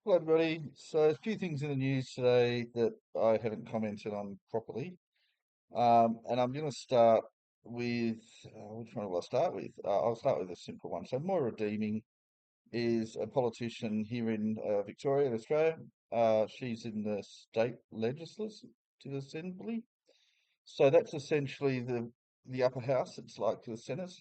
Hello, everybody. So, a few things in the news today that I haven't commented on properly. And I'm going to start with which one will I start with? I'll start with a simple one. So, Moira Deeming is a politician here in Victoria, in Australia. She's in the state legislative assembly. So, that's essentially the upper house. It's like the Senate,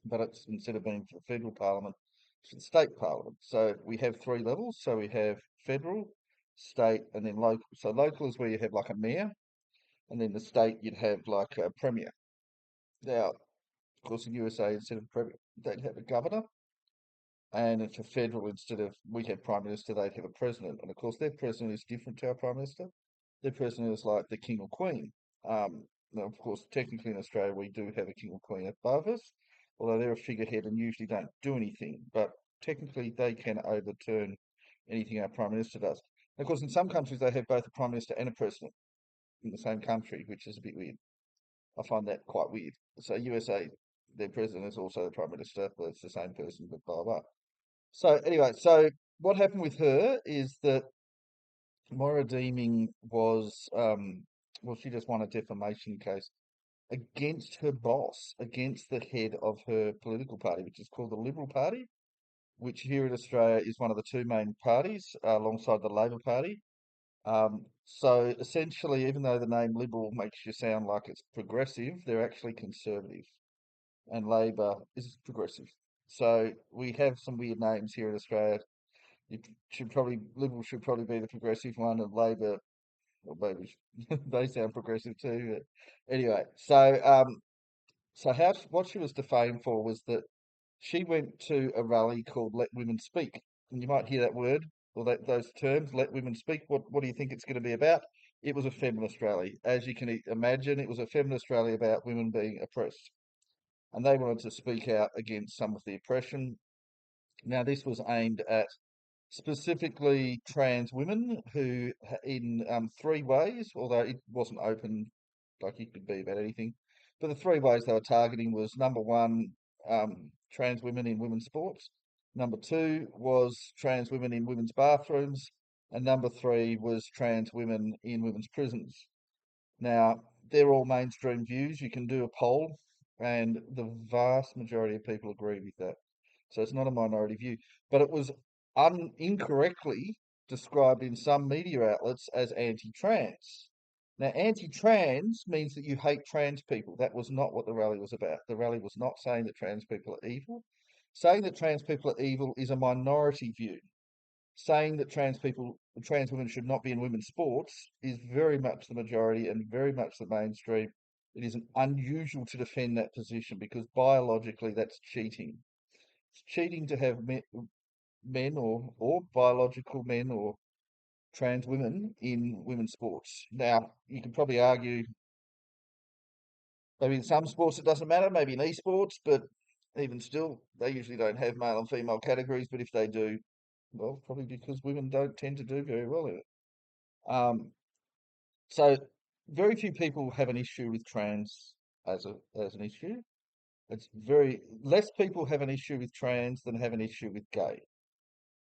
but it's instead of being for federal parliament, it's for the state parliament. So we have three levels. So we have federal, state, and then local. So local is where you have like a mayor, and then the state you'd have like a premier. Now, of course, in USA instead of premier, they'd have a governor, and for federal instead of we have prime minister, they'd have a president, and of course their president is different to our prime minister. Their president is like the king or queen. Now, of course, technically in Australia we do have a king or queen above us, although they're a figurehead and usually don't do anything. But technically they can overturn anything our prime minister does. And of course, in some countries they have both a prime minister and a president in the same country, which is a bit weird. I find that quite weird. So USA, their president is also the prime minister, but it's the same person, but blah blah. So anyway, so what happened with her is that Moira Deeming was, well, she just won a defamation case against her boss, against the head of her political party, which is called the Liberal Party, which here in Australia is one of the two main parties alongside the Labor Party. So essentially, even though the name Liberal makes you sound like it's progressive, they're actually conservative, and Labor is progressive. So we have some weird names here in Australia. It should probably Liberal should probably be the progressive one, and Labor, well, maybe they sound progressive too. But anyway, so what she was defamed for was that she went to a rally called "Let Women Speak," and you might hear that word or those terms, "Let Women Speak." What do you think it's going to be about? It was a feminist rally, as you can imagine. It was a feminist rally about women being oppressed, and they wanted to speak out against some of the oppression. Now, this was aimed at specifically trans women who, in three ways, although it wasn't open, like it could be about anything, but the three ways they were targeting was number one, trans women in women's sports, number two was trans women in women's bathrooms, and number three was trans women in women's prisons. Now, they're all mainstream views. You can do a poll, and the vast majority of people agree with that. So it's not a minority view, but it was incorrectly described in some media outlets as anti-trans. Now, anti-trans means that you hate trans people. That was not what the rally was about. The rally was not saying that trans people are evil. Saying that trans people are evil is a minority view. Saying that trans women should not be in women's sports is very much the majority and very much the mainstream. It is unusual to defend that position because biologically that's cheating. It's cheating to have men or biological men or trans women in women's sports. Now, you could probably argue maybe in some sports it doesn't matter, maybe in esports, but even still, they usually don't have male and female categories. But if they do, well, probably because women don't tend to do very well in it. So very few people have an issue with trans as an issue. It's very less people have an issue with trans than have an issue with gay.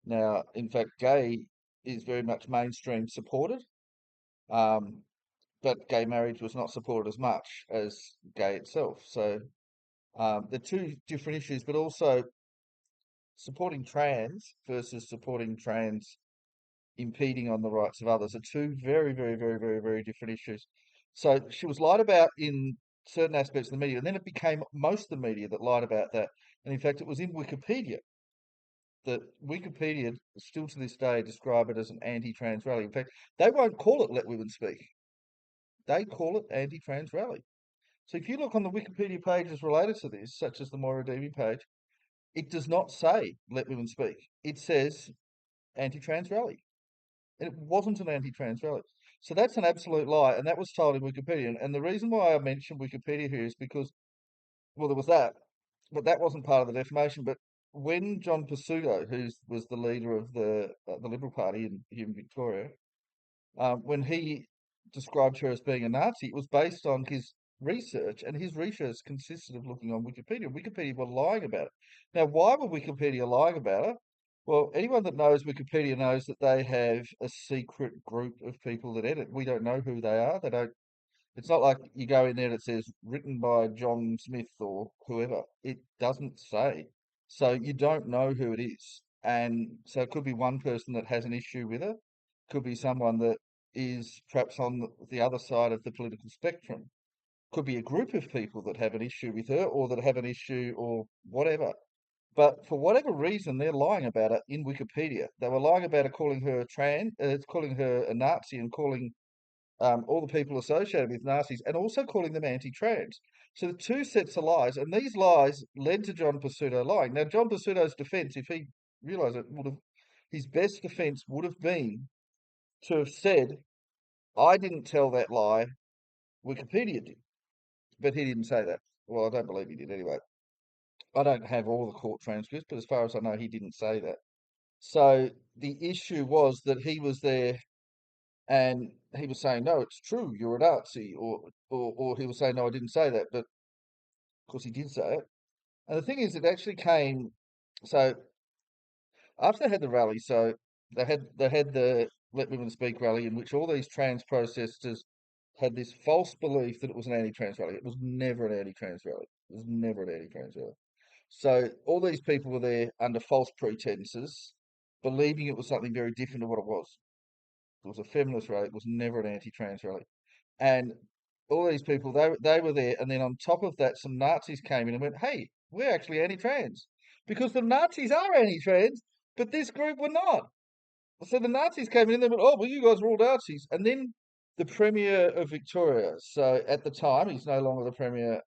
Now, in fact, gay is very much mainstream supported, um, but gay marriage was not supported as much as gay itself. So they're two different issues, but also supporting trans versus supporting trans impeding on the rights of others are two very, very, very, very, very different issues. So she was lied about in certain aspects of the media, and then it became most of the media that lied about that. And in fact, it was in Wikipedia that Wikipedia still to this day describe it as an anti-trans rally. In fact, they won't call it "Let Women Speak." They call it anti-trans rally. So if you look on the Wikipedia pages related to this, such as the Moira Deeming page, it does not say "Let Women Speak." It says anti-trans rally. And it wasn't an anti-trans rally. So that's an absolute lie, and that was told in Wikipedia. And the reason why I mentioned Wikipedia here is because, well, there was that, but that wasn't part of the defamation. But when John Pesutto, who was the leader of the Liberal Party here in Victoria, when he described her as being a Nazi, it was based on his research, and his research consisted of looking on Wikipedia. Wikipedia were lying about it. Now, why were Wikipedia lying about it? Well, anyone that knows Wikipedia knows that they have a secret group of people that edit. We don't know who they are. They don't. It's not like you go in there and it says written by John Smith or whoever. It doesn't say. So you don't know who it is. And so it could be one person that has an issue with it, could be someone that is perhaps on the other side of the political spectrum, could be a group of people that have an issue with her or that have an issue or whatever. But for whatever reason, they're lying about it in Wikipedia. They were lying about it, calling her a Nazi and calling all the people associated with Nazis and also calling them anti-trans. So the two sets of lies, and these lies led to John Pesutto lying. Now, John Pesutto's defence, if he realised it, would have his best defence would have been to have said, "I didn't tell that lie, Wikipedia did," but he didn't say that. Well, I don't believe he did anyway. I don't have all the court transcripts, but as far as I know, he didn't say that. So the issue was that he was there and he was saying, "No, it's true, you're a Nazi," or he was saying, "No, I didn't say that," but of course he did say it. And the thing is, it actually came. So after they had the rally, so they had the Let Women Speak rally, in which all these trans protesters had this false belief that it was an anti-trans rally. It was never an anti-trans rally. It was never an anti-trans rally. So all these people were there under false pretenses, believing it was something very different to what it was. It was a feminist rally. It was never an anti-trans rally. And all these people, they were there, and then on top of that, some Nazis came in and went, "Hey, we're actually anti-trans," because the Nazis are anti-trans, but this group were not. So the Nazis came in and they went, "Oh, well, you guys are all Nazis," and then the Premier of Victoria. So at the time, he's no longer the Premier.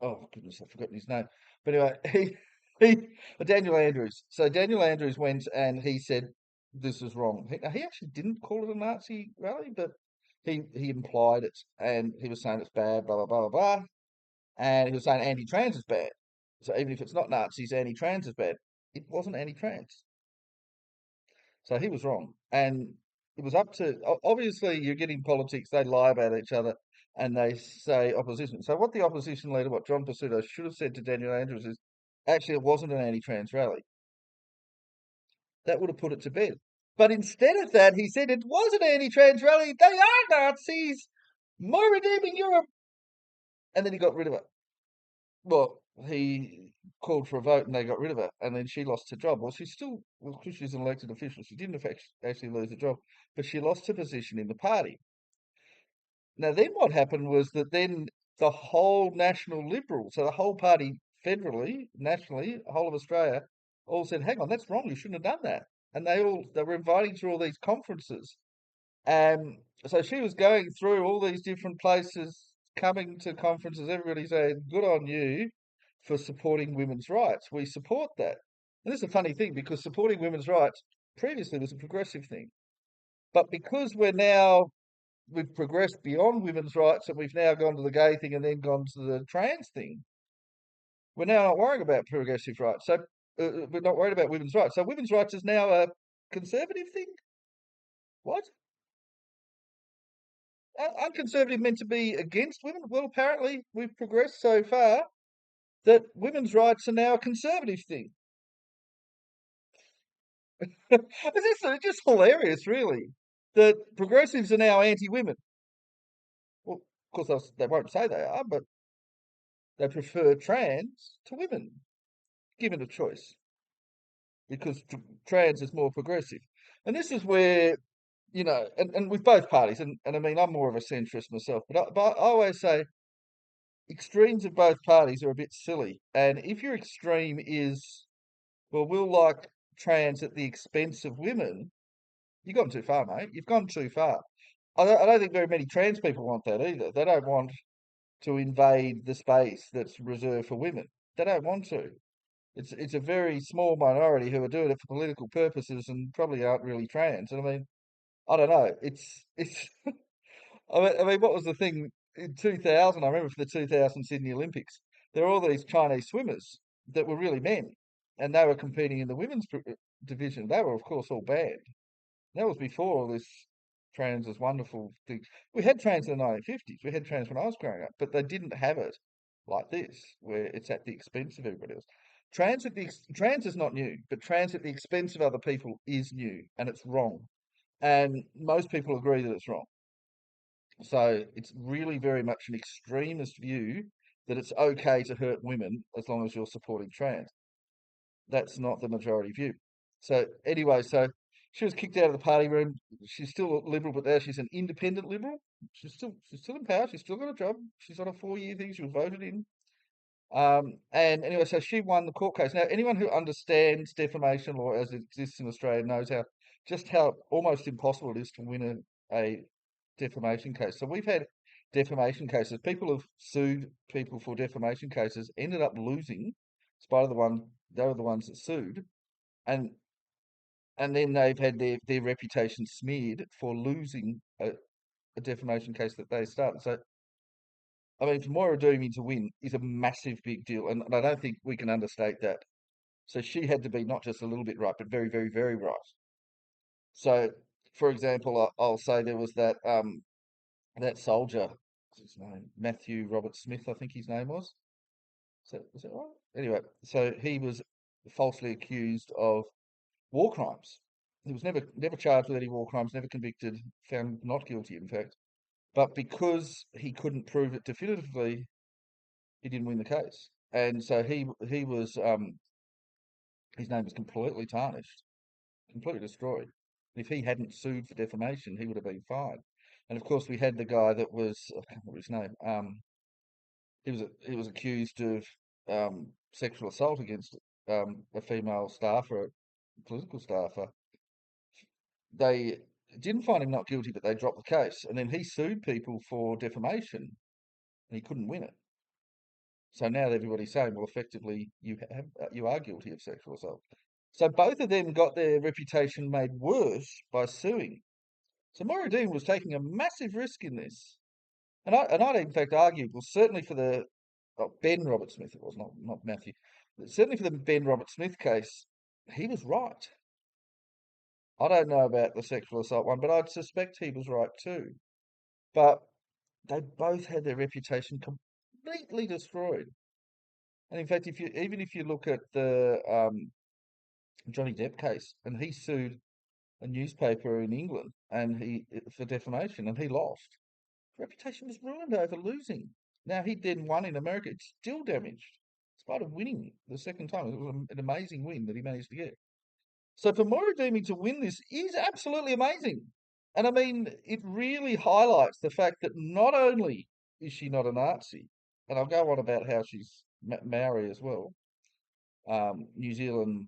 Oh goodness, I've forgotten his name. But anyway, Daniel Andrews. So Daniel Andrews went and he said this is wrong. He actually didn't call it a Nazi rally, but he implied it, and he was saying it's bad, blah blah blah blah blah, and he was saying anti-trans is bad. So even if it's not Nazis, anti-trans is bad. It wasn't anti-trans. So he was wrong. And it was up to, obviously, you're getting politics, they lie about each other and they say opposition. So, what the opposition leader, what John Pesutto should have said to Daniel Andrews is actually, it wasn't an anti trans rally. That would have put it to bed. But instead of that, he said it was an anti trans rally. They are Nazis. Moira Deeming, you're a. And then he got rid of it. Well, he called for a vote and they got rid of her, and then she lost her job. Well, she's still, well, because she's an elected official, she didn't actually lose her job, but she lost her position in the party. Now, then what happened was that then the whole National Liberal, so the whole party federally, nationally, whole of Australia, all said, "Hang on, that's wrong. You shouldn't have done that." And they were inviting to all these conferences. So she was going through all these different places, coming to conferences, everybody saying, "Good on you for supporting women's rights. We support that." And this is a funny thing because supporting women's rights previously was a progressive thing. But because we've progressed beyond women's rights and we've now gone to the gay thing and then gone to the trans thing, we're now not worrying about progressive rights. So we're not worried about women's rights. So women's rights is now a conservative thing? What? Aren't conservative meant to be against women? Well, apparently we've progressed so far that women's rights are now a conservative thing. It's just hilarious, really, that progressives are now anti-women. Well, of course, they won't say they are, but they prefer trans to women, given a choice, because trans is more progressive. And this is where, and with both parties, and I mean, I'm more of a centrist myself, but I always say extremes of both parties are a bit silly. And if your extreme is, well, we'll like trans at the expense of women, you've gone too far, mate. You've gone too far. I don't think very many trans people want that either. They don't want to invade the space that's reserved for women. They don't want to. It's a very small minority who are doing it for political purposes and probably aren't really trans. And I mean, I don't know. It's. I mean, what was the thing in 2000? I remember for the 2000 Sydney Olympics, there were all these Chinese swimmers that were really men, and they were competing in the women's division. They were, of course, all banned. That was before all this trans is wonderful thing. We had trans in the 1950s. We had trans when I was growing up, but they didn't have it like this, where it's at the expense of everybody else. trans is not new, but trans at the expense of other people is new, and it's wrong. And most people agree that it's wrong. So it's really very much an extremist view that it's okay to hurt women as long as you're supporting trans. That's not the majority view. So anyway, so she was kicked out of the party room. She's still a liberal, but now she's an independent liberal. She's still in power. She's still got a job. She's on a 4-year thing. She was voted in. And anyway, so she won the court case. Now, anyone who understands defamation law as it exists in Australia knows how almost impossible it is to win a defamation case. So we've had defamation cases. People have sued people for defamation cases, ended up losing, in spite of they were the ones that sued, and and then they've had their reputation smeared for losing a defamation case that they started. So I mean, for Moira Deeming to win is a massive big deal, and I don't think we can understate that. So she had to be not just a little bit right, but very, very, very right. So, for example, I'll say there was that soldier, what's his name? Matthew Robert Smith, I think his name was. Was that right? Anyway, so he was falsely accused of war crimes. He was never charged with any war crimes, never convicted, found not guilty, in fact. But because he couldn't prove it definitively, he didn't win the case, and so he was his name was completely tarnished, completely destroyed. If he hadn't sued for defamation, he would have been fine. And of course, we had the guy that was I can't remember his name. He was accused of sexual assault against a female staffer, a political staffer. They didn't find him not guilty, but they dropped the case, and then he sued people for defamation, and he couldn't win it. So now everybody's saying, well, effectively, you are guilty of sexual assault. So both of them got their reputation made worse by suing. So Moira Dean was taking a massive risk in this, and I'd in fact argue, well, certainly for the Ben Robert Smith, it was not Matthew, but certainly for the Ben Robert Smith case, he was right. I don't know about the sexual assault one, but I'd suspect he was right too. But they both had their reputation completely destroyed. And in fact, if you look at the Johnny Depp case, and he sued a newspaper in England and he for defamation, and he lost. His reputation was ruined over losing. Now he then won in America. It's still damaged, in spite of winning the second time. It was an amazing win that he managed to get. So for Moira Deeming to win this is absolutely amazing. And I mean, it really highlights the fact that not only is she not a Nazi, and I'll go on about how she's Maori as well, New Zealand,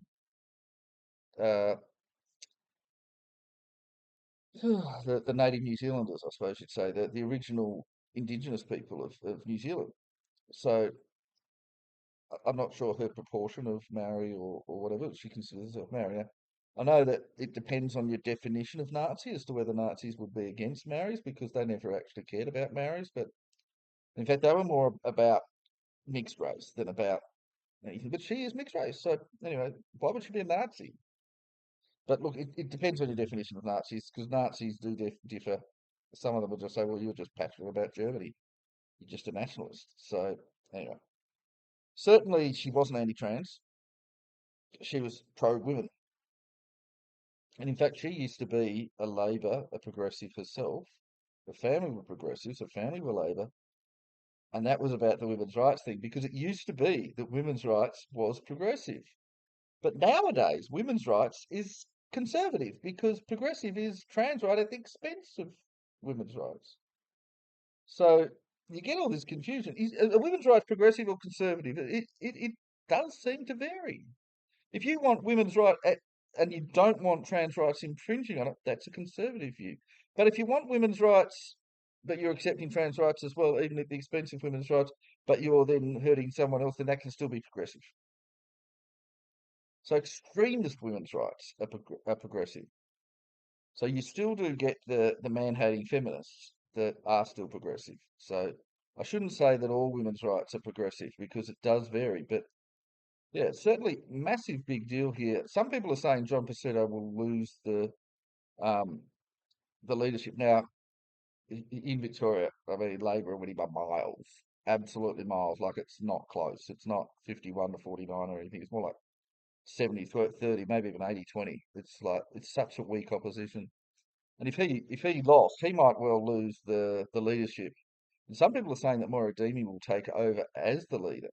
uh, the native New Zealanders, I suppose you'd say, the original indigenous people of New Zealand. So I'm not sure her proportion of Maori or whatever she considers herself Maori. Now, I know that it depends on your definition of Nazi as to whether Nazis would be against Maoris because they never actually cared about Maoris. But in fact, they were more about mixed race than about anything. But she is mixed race. So anyway, why would she be a Nazi? But look, it depends on your definition of Nazis, because Nazis do differ. Some of them will just say, well, you're just passionate about Germany. You're just a nationalist. So, anyway, certainly she wasn't anti trans. She was pro women. And in fact, she used to be a Labour, a progressive herself. Her family were progressives, her family were Labour. And that was about the women's rights thing, because it used to be that women's rights was progressive. But nowadays, women's rights is conservative because progressive is trans right at the expense of women's rights. So you get all this confusion. Is a women's rights progressive or conservative? It does seem to vary. If you want women's right and you don't want trans rights infringing on it, that's a conservative view. But if you want women's rights, but you're accepting trans rights as well, even at the expense of women's rights, but you're then hurting someone else, then that can still be progressive. So extremist women's rights are progressive. So you still do get the man-hating feminists that are still progressive. So I shouldn't say that all women's rights are progressive because it does vary. But yeah, certainly massive big deal here. Some people are saying John Pesutto will lose um, the leadership now in Victoria. I mean, Labor are winning by miles. absolutely miles. Like it's not close. It's not 51 to 49 or anything. It's more like 70 30, maybe even 80-20. It's like it's such a weak opposition. And if he lost, he might well lose the leadership. And some people are saying that Moira Deeming will take over as the leader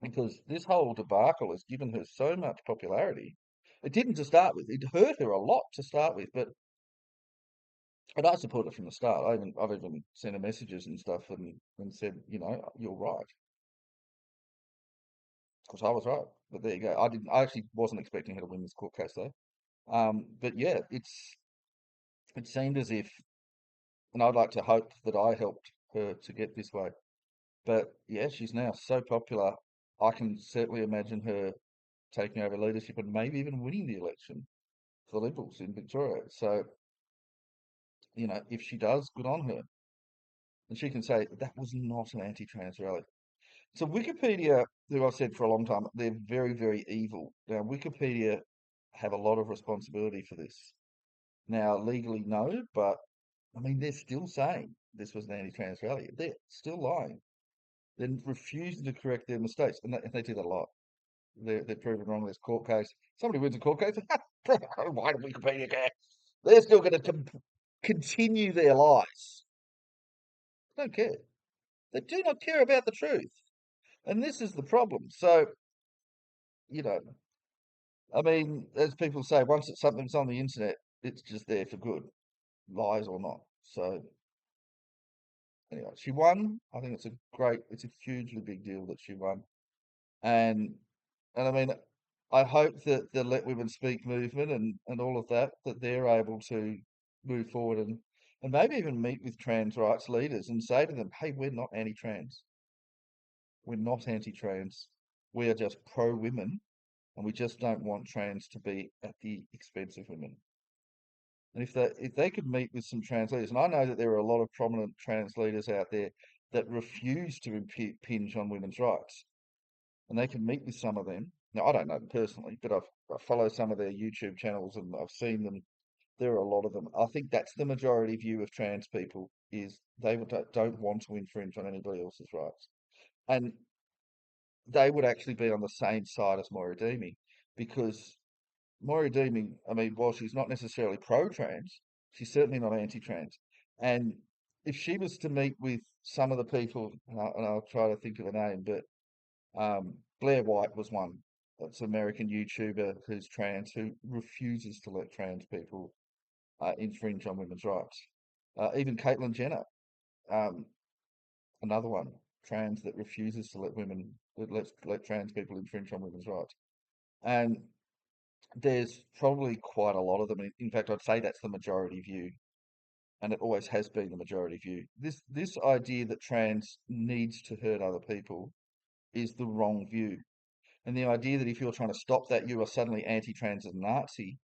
because this whole debacle has given her so much popularity. It didn't to start with. It hurt her a lot to start with, but and I support it from the start. I've even sent her messages and stuff and said, you're right. Because I was right. But there you go. I actually wasn't expecting her to win this court case though. But yeah, it seemed as if, and I'd like to hope that I helped her to get this way. But yeah, she's now so popular. I can certainly imagine her taking over leadership and maybe even winning the election for the Liberals in Victoria. So, if she does, good on her. And she can say that was not an anti-trans rally. So Wikipedia, who I've said for a long time, they're very, very evil. Now, Wikipedia have a lot of responsibility for this. Now, legally, no, but I mean, they're still saying this was an anti-trans rally. They're still lying. They're refusing to correct their mistakes, and they do that a lot. They're proven wrong. There's court case. Somebody wins a court case. Why do Wikipedia care? They're still going to continue their lies. They don't care. They do not care about the truth, and this is the problem. So, you know, I mean, as people say, once something's on the internet, it's just there for good, lies or not. So anyway, she won. I think it's a hugely big deal that she won. And I mean, I hope that the Let Women Speak movement and all of that, that they're able to move forward and maybe even meet with trans rights leaders and say to them, hey, we're not anti-trans. We're not anti-trans. We are just pro-women and we just don't want trans to be at the expense of women. And if they could meet with some trans leaders, and I know that there are a lot of prominent trans leaders out there that refuse to impinge on women's rights, and they can meet with some of them. Now, I don't know them personally, but I follow some of their YouTube channels and I've seen them. There are a lot of them. I think that's the majority view of trans people is they don't want to infringe on anybody else's rights. And they would actually be on the same side as Moira Deeming because Moira Deeming, I mean, while she's not necessarily pro-trans, she's certainly not anti-trans. And if she was to meet with some of the people, and I'll try to think of a name, but Blair White was one. That's an American YouTuber who's trans who refuses to let trans people infringe on women's rights. Even Caitlyn Jenner, um, another one, trans that refuses to let trans people infringe on women's rights. And there's probably quite a lot of them. In fact, I'd say that's the majority view, and it always has been the majority view. This idea that trans needs to hurt other people is the wrong view. And the idea that if you're trying to stop that, you are suddenly anti-trans and Nazi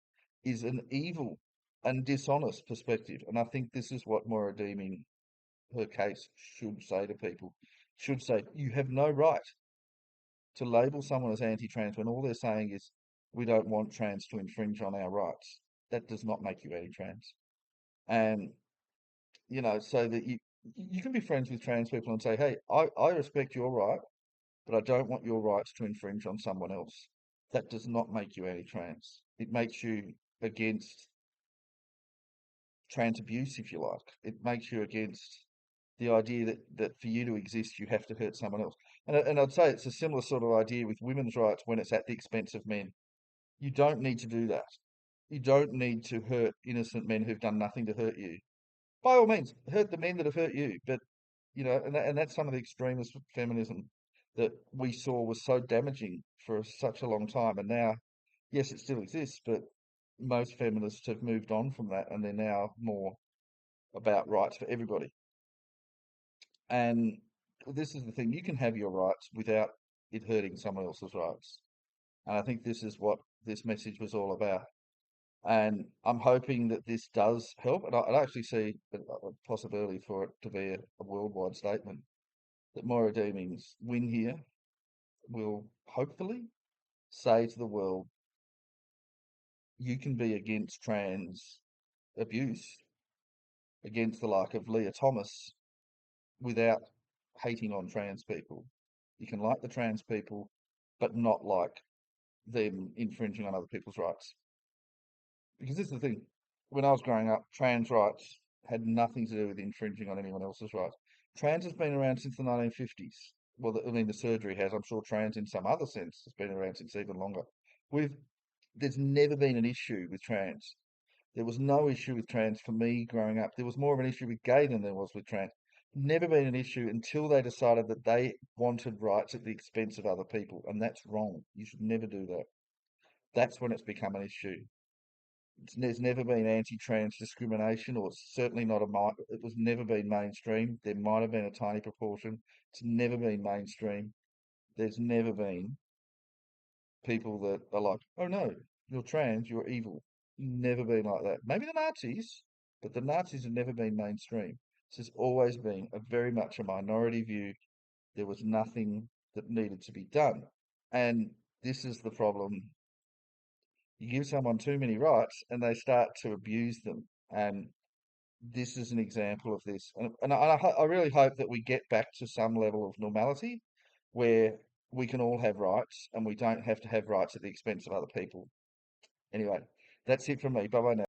is an evil and dishonest perspective. And I think this is what Moira Deeming, her case, should say to people. Should say, you have no right to label someone as anti-trans when all they're saying is, we don't want trans to infringe on our rights. That does not make you anti-trans. And, so that you can be friends with trans people and say, hey, I respect your right, but I don't want your rights to infringe on someone else. That does not make you anti-trans. It makes you against trans abuse, if you like. It makes you against the idea that for you to exist, you have to hurt someone else. And I'd say it's a similar sort of idea with women's rights when it's at the expense of men. You don't need to do that. You don't need to hurt innocent men who've done nothing to hurt you. By all means, hurt the men that have hurt you. But, and that's some of the extremist feminism that we saw was so damaging for such a long time. And now, yes, it still exists, but most feminists have moved on from that and they're now more about rights for everybody. And this is the thing, you can have your rights without it hurting someone else's rights. And I think this is what this message was all about. And I'm hoping that this does help. And I actually see a possibility for it to be a worldwide statement that Moira Deeming's win here will hopefully say to the world, you can be against trans abuse, against the like of Leah Thomas, without hating on trans people. You can like the trans people, but not like them infringing on other people's rights. Because this is the thing. When I was growing up, trans rights had nothing to do with infringing on anyone else's rights. Trans has been around since the 1950s. Well, I mean, the surgery has. I'm sure trans, in some other sense, has been around since even longer. We've There's never been an issue with trans. There was no issue with trans for me growing up. There was more of an issue with gay than there was with trans. Never been an issue until they decided that they wanted rights at the expense of other people, and that's wrong. You should never do that. That's when it's become an issue. There's never been anti-trans discrimination, or it's certainly not it was never been mainstream. There might have been a tiny proportion. It's never been mainstream. There's never been people that are like, oh no, you're trans, you're evil. Never been like that. Maybe the Nazis, but the Nazis have never been mainstream. This has always been a very much a minority view. There was nothing that needed to be done. And this is the problem. You give someone too many rights and they start to abuse them. And this is an example of this. I really hope that we get back to some level of normality where we can all have rights and we don't have to have rights at the expense of other people. Anyway, that's it from me. Bye bye now.